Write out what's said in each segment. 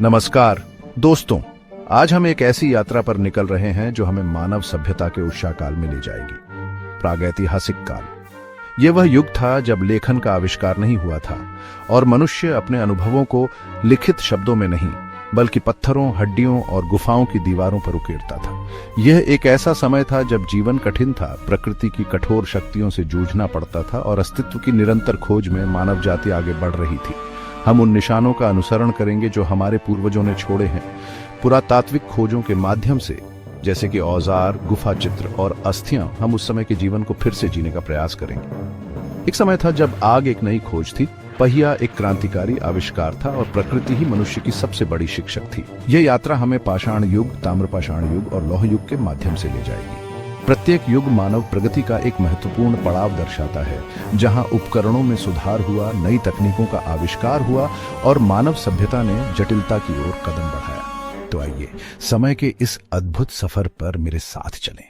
नमस्कार दोस्तों, आज हम एक ऐसी यात्रा पर निकल रहे हैं जो हमें मानव सभ्यता के उषा काल में ले जाएगी। प्रागैतिहासिक काल। यह वह युग था जब लेखन का आविष्कार नहीं हुआ था और मनुष्य अपने अनुभवों को लिखित शब्दों में नहीं बल्कि पत्थरों, हड्डियों और गुफाओं की दीवारों पर उकेरता था। यह एक ऐसा समय था जब जीवन कठिन था, प्रकृति की कठोर शक्तियों से जूझना पड़ता था और अस्तित्व की निरंतर खोज में मानव जाति आगे बढ़ रही थी। हम उन निशानों का अनुसरण करेंगे जो हमारे पूर्वजों ने छोड़े हैं, पुरातात्विक खोजों के माध्यम से, जैसे कि औजार, गुफा चित्र और अस्थियां। हम उस समय के जीवन को फिर से जीने का प्रयास करेंगे। एक समय था जब आग एक नई खोज थी, पहिया एक क्रांतिकारी आविष्कार था और प्रकृति ही मनुष्य की सबसे बड़ी शिक्षक थी। यह यात्रा हमें पाषाण युग, ताम्रपाषाण युग और लौह युग के माध्यम से ले जाएगी। प्रत्येक युग मानव प्रगति का एक महत्वपूर्ण पड़ाव दर्शाता है, जहां उपकरणों में सुधार हुआ, नई तकनीकों का आविष्कार हुआ और मानव सभ्यता ने जटिलता की ओर कदम बढ़ाया। तो आइए समय के इस अद्भुत सफर पर मेरे साथ चलें।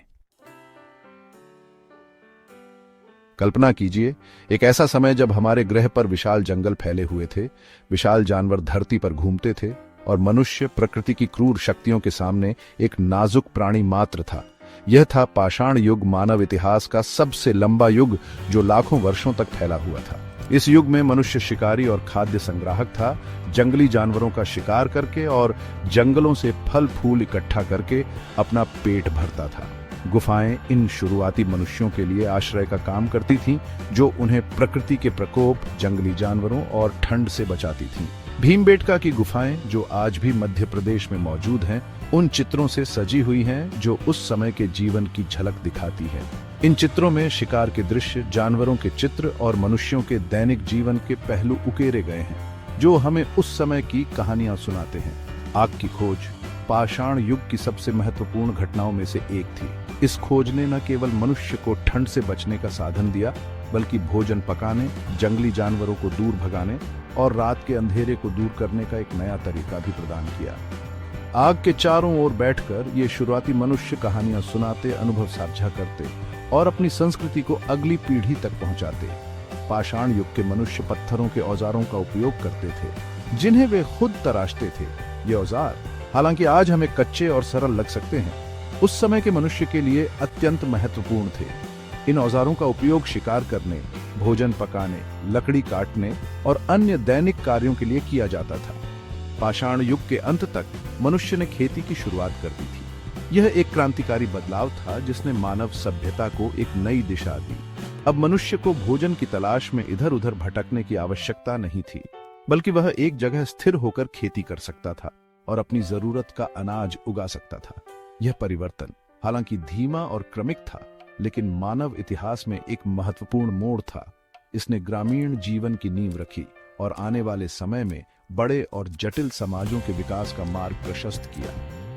कल्पना कीजिए, एक ऐसा समय जब हमारे ग्रह पर विशाल जंगल फैले हुए थे, विशाल जानवर धरती पर घूमते थे और मनुष्य प्रकृति की क्रूर शक्तियों के सामने एक नाजुक प्राणी मात्र था। यह था पाषाण युग, मानव इतिहास का सबसे लंबा युग जो लाखों वर्षों तक फैला हुआ था। इस युग में मनुष्य शिकारी और खाद्य संग्राहक था। जंगली जानवरों का शिकार करके और जंगलों से फल फूल इकट्ठा करके अपना पेट भरता था। गुफाएं इन शुरुआती मनुष्यों के लिए आश्रय का काम करती थीं, जो उन्हें प्रकृति के प्रकोप, जंगली जानवरों और ठंड से बचाती थीं। भीमबेटका की गुफाएं, जो आज भी मध्य प्रदेश में मौजूद हैं, उन चित्रों से सजी हुई हैं जो उस समय के जीवन की झलक दिखाती है। इन चित्रों में शिकार के दृश्य, जानवरों के चित्र और मनुष्यों के दैनिक जीवन के पहलू उकेरे गए हैं, जो हमें उस समय की कहानियां सुनाते हैं। आग की खोज पाषाण युग की सबसे महत्वपूर्ण घटनाओं में से एक थी। इस खोज ने न केवल मनुष्य को ठंड से बचने का साधन दिया, बल्कि भोजन पकाने, जंगली जानवरों को दूर भगाने और रात के अंधेरे को दूर करने का एक नया तरीका भी प्रदान किया। आग के चारों ओर बैठकर ये शुरुआती मनुष्य कहानियां सुनाते, अनुभव साझा करते और अपनी संस्कृति को अगली पीढ़ी तक पहुंचाते। पाषाण युग के मनुष्य पत्थरों के औजारों का उपयोग करते थे, जिन्हें वे खुद तराशते थे। ये औजार हालांकि आज हमें कच्चे और सरल लग सकते हैं, उस समय के मनुष्य के लिए अत्यंत महत्वपूर्ण थे। इन औजारों का उपयोग शिकार करने, भोजन पकाने, लकड़ी काटने और अन्य दैनिक कार्यों के लिए किया जाता था। पाषाण युग के अंत तक मनुष्य ने खेती की शुरुआत कर दी थी। यह एक क्रांतिकारी बदलाव था जिसने मानव सभ्यता को एक नई दिशा दी। अब मनुष्य को भोजन की तलाश में इधर उधर भटकने की आवश्यकता नहीं थी, बल्कि वह एक जगह स्थिर होकर खेती कर सकता था और अपनी जरूरत का अनाज उगा सकता था। यह परिवर्तन हालांकि धीमा और क्रमिक था, लेकिन मानव इतिहास में एक महत्वपूर्ण मोड़ था। इसने ग्रामीण जीवन की नींव रखी और आने वाले समय में बड़े और जटिल समाजों के विकास का मार्ग प्रशस्त किया।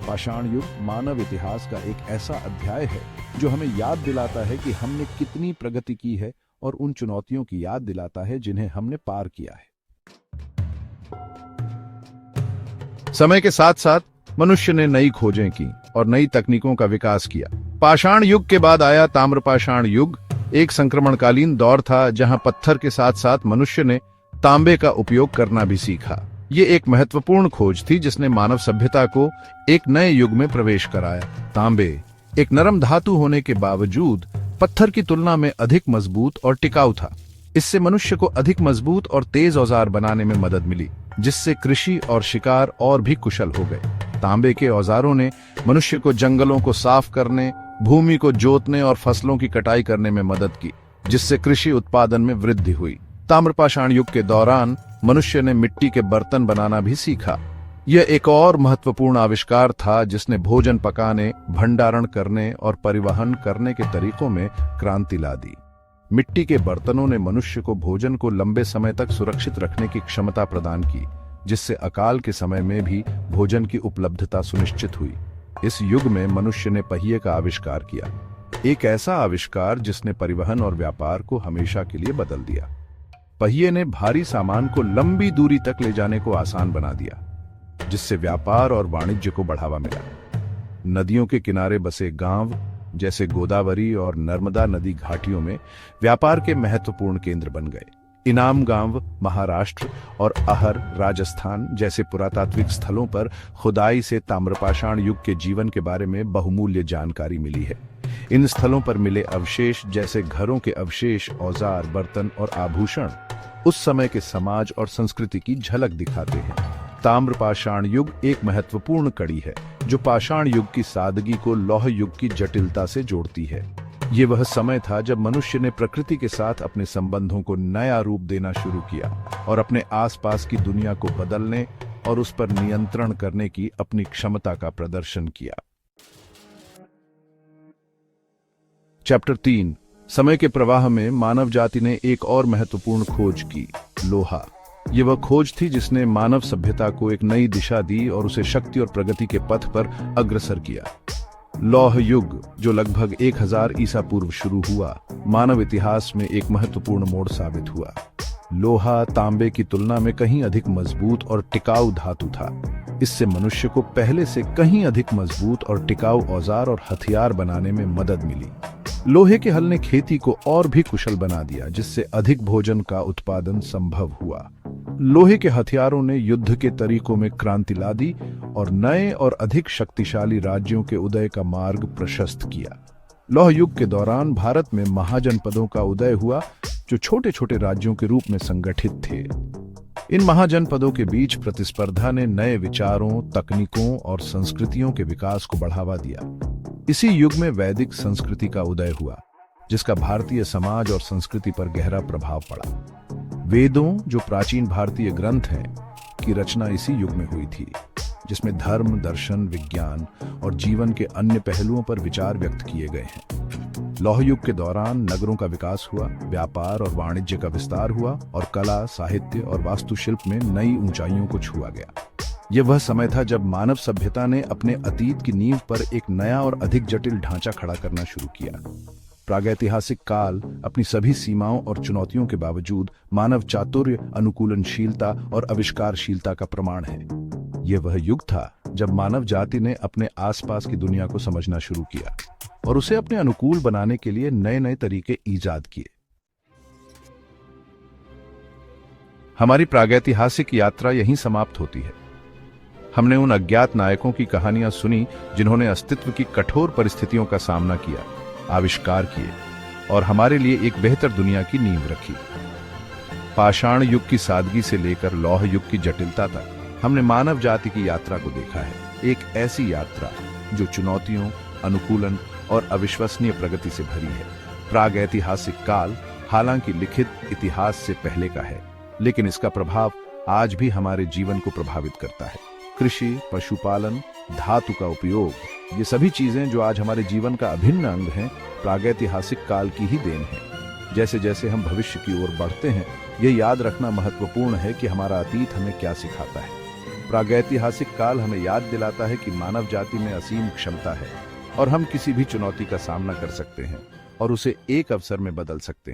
पाषाण युग मानव इतिहास का एक ऐसा अध्याय है जो हमें याद दिलाता है कि हमने कितनी प्रगति की है और उन चुनौतियों की याद दिलाता है जिन्हें हमने पार किया है। समय के साथ साथ मनुष्य ने नई खोजें की और नई तकनीकों का विकास किया। पाषाण युग के बाद आया ताम्रपाषाण युग। एक संक्रमणकालीन दौर था जहां पत्थर के साथ साथ मनुष्य ने तांबे का उपयोग करना भी सीखा। ये एक महत्वपूर्ण खोज थी जिसने मानव सभ्यता को एक नए युग में प्रवेश कराया। तांबे एक नरम धातु होने के बावजूद पत्थर की तुलना में अधिक मजबूत और टिकाऊ था। इससे मनुष्य को अधिक मजबूत और तेज औजार बनाने में मदद मिली, जिससे कृषि और शिकार और भी कुशल हो गए। तांबे के औजारों ने मनुष्य को जंगलों को साफ करने, भूमि को जोतने और फसलों की कटाई करने में मदद की, जिससे कृषि उत्पादन में वृद्धि हुई। ताम्रपाषाण युग के दौरान मनुष्य ने मिट्टी के बर्तन बनाना भी सीखा। यह एक और महत्वपूर्ण आविष्कार था जिसने भोजन पकाने, भंडारण करने और परिवहन करने के तरीकों में क्रांति ला दी। मिट्टी के बर्तनों ने मनुष्य को भोजन को लंबे समय तक सुरक्षित रखने की क्षमता प्रदान की, जिससे अकाल के समय में भी भोजन की उपलब्धता सुनिश्चित हुई। इस युग में मनुष्य ने पहिए का आविष्कार किया, एक ऐसा आविष्कार जिसने परिवहन और व्यापार को हमेशा के लिए बदल दिया। पहिए ने भारी सामान को लंबी दूरी तक ले जाने को आसान बना दिया, जिससे व्यापार और वाणिज्य को बढ़ावा मिला। नदियों के किनारे बसे गांव जैसे गोदावरी और नर्मदा नदी घाटियों में व्यापार के महत्वपूर्ण केंद्र बन गए। इनाम गांव महाराष्ट्र और अहर राजस्थान जैसे पुरातात्विक स्थलों पर खुदाई से ताम्रपाषाण युग के जीवन के बारे में बहुमूल्य जानकारी मिली है। इन स्थलों पर मिले अवशेष जैसे घरों के अवशेष, औजार, बर्तन और आभूषण उस समय के समाज और संस्कृति की झलक दिखाते हैं। ताम्रपाषाण युग एक महत्वपूर्ण कड़ी है जो पाषाण युग की सादगी को लौह युग की जटिलता से जोड़ती है। ये वह समय था जब मनुष्य ने प्रकृति के साथ अपने संबंधों को नया रूप देना शुरू किया और अपने आसपास की दुनिया को बदलने और उस पर नियंत्रण करने की अपनी क्षमता का प्रदर्शन किया। चैप्टर 3। समय के प्रवाह में मानव जाति ने एक और महत्वपूर्ण खोज की, लोहा। ये वह खोज थी जिसने मानव सभ्यता को एक नई दिशा दी और उसे शक्ति और प्रगति के पथ पर अग्रसर किया। लौह युग, जो लगभग 1000 ईसा पूर्व शुरू हुआ, मानव इतिहास में एक महत्वपूर्ण मोड़ साबित हुआ। लोहा तांबे की तुलना में कहीं अधिक मजबूत और टिकाऊ धातु था। इससे मनुष्य को पहले से कहीं अधिक मजबूत और टिकाऊ औजार और हथियार बनाने में मदद मिली। लोहे के हल ने खेती को और भी कुशल बना दिया, जिससे अधिक भोजन का उत्पादन संभव हुआ। लोहे के हथियारों ने युद्ध के तरीकों में क्रांति ला दी और नए और अधिक शक्तिशाली राज्यों के उदय का मार्ग प्रशस्त किया। लौह युग के दौरान भारत में महाजनपदों का उदय हुआ, जो छोटे छोटे राज्यों के रूप में संगठित थे। इन महाजनपदों के बीच प्रतिस्पर्धा ने नए विचारों, तकनीकों और संस्कृतियों के विकास को बढ़ावा दिया। इसी युग में वैदिक संस्कृति का उदय हुआ, जिसका भारतीय समाज और संस्कृति पर गहरा प्रभाव पड़ा। वेदों, जो प्राचीन भारतीय ग्रंथ हैं, की रचना इसी युग में हुई थी, जिसमें धर्म, दर्शन, विज्ञान और जीवन के अन्य पहलुओं पर विचार व्यक्त किए गए हैं। लौह युग के दौरान नगरों का विकास हुआ, व्यापार और वाणिज्य का विस्तार हुआ और कला, साहित्य और वास्तुशिल्प में नई ऊंचाइयों को छुआ गया। यह वह समय था जब मानव सभ्यता ने अपने अतीत की नींव पर एक नया और अधिक जटिल ढांचा खड़ा करना शुरू किया। प्रागैतिहासिक काल अपनी सभी सीमाओं और चुनौतियों के बावजूद मानव चातुर्य, अनुकूलनशीलता और आविष्कारशीलता का प्रमाण है। यह वह युग था जब मानव जाति ने अपने आसपास की दुनिया को समझना शुरू किया और उसे अपने अनुकूल बनाने के लिए नए नए तरीके ईजाद किए। हमारी प्रागैतिहासिक यात्रा यहीं समाप्त होती है। हमने उन अज्ञात नायकों की कहानियां सुनी जिन्होंने अस्तित्व की कठोर परिस्थितियों का सामना किया, आविष्कार किए और हमारे लिए एक बेहतर दुनिया की नींव रखी। पाषाण युग की सादगी से लेकर लौह युग की जटिलता तक हमने मानव जाति की यात्रा को देखा है। एक ऐसी यात्रा जो चुनौतियों, अनुकूलन और अविश्वसनीय प्रगति से भरी है। प्रागैतिहासिक काल हालांकि लिखित इतिहास से पहले का है, लेकिन इसका प्रभाव आज भी हमारे जीवन को प्रभावित करता है। कृषि, पशुपालन, धातु का उपयोग, ये सभी चीजें जो आज हमारे जीवन का अभिन्न अंग हैं, प्रागैतिहासिक काल की ही देन है। जैसे जैसे हम भविष्य की ओर बढ़ते हैं, यह याद रखना महत्वपूर्ण है कि हमारा अतीत हमें क्या सिखाता है। प्रागैतिहासिक काल हमें याद दिलाता है कि मानव जाति में असीम क्षमता है और हम किसी भी चुनौती का सामना कर सकते हैं और उसे एक अवसर में बदल सकते हैं।